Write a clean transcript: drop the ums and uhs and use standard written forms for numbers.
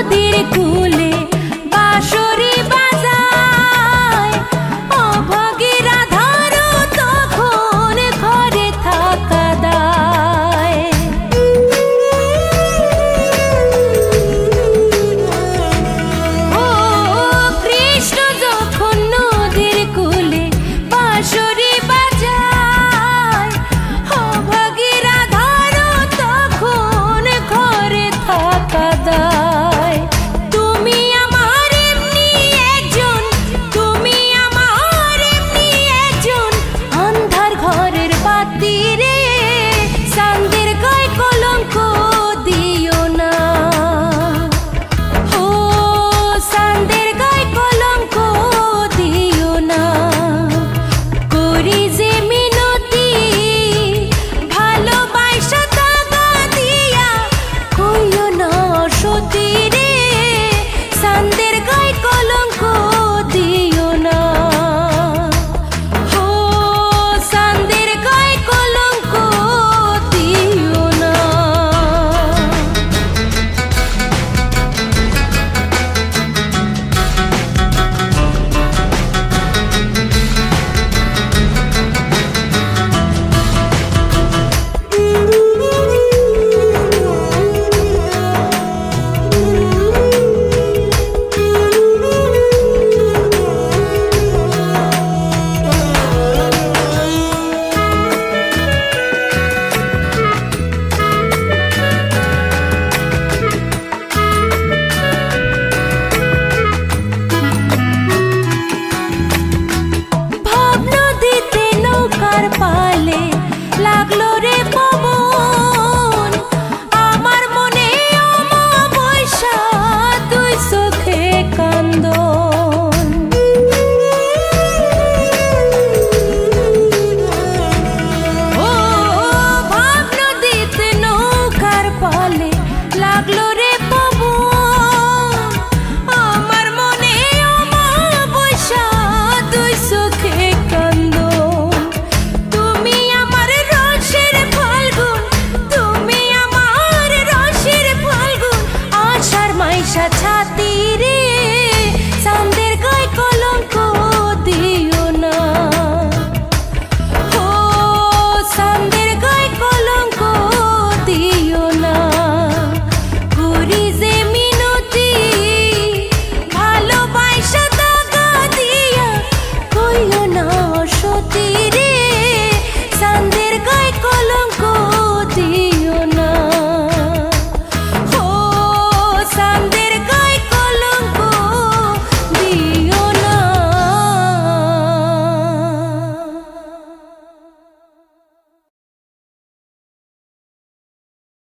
নদীর কূলে বাঁশরি বাজায়, অভাগীরা ধরো তখন ঘরে থাকা দায়। ও কৃষ্ণ যখন নদীর কূলে বাঁশরি বাজায়, অভাগীরা ধরো তখন ঘরে থাকা দায়। তুমি আমার এমনি একজন, তুমি আমার এমনি একজন আন্ধার ঘরের বাতি রে, চাঁদের গায়ে কলঙ্ক দিও না। ও চাঁদের গায়ে কলঙ্ক দিও না। করি যে মিনতি ভালোবাসা দাগা দিয়া, কইও না সতী রে, চাঁদের গায়ে কলঙ্ক দিও না। ও চাঁদের গায়ে কলঙ্ক দিও না। ভাব নদীতে নৌকার পালে লাগলো রে পবন, আমার মনে অমাবস্যা দুই চোখে কান্দন। ও ভাব নদীতে নৌকার পালে লাগলো রে পবন, আমার মনে অমাবস্যা দুই চোখে কান্দন। তুমি আমার রসের ফাল্গুন, তুমি আমার রসের ফাল্গুন, আষাঢ় মাইশা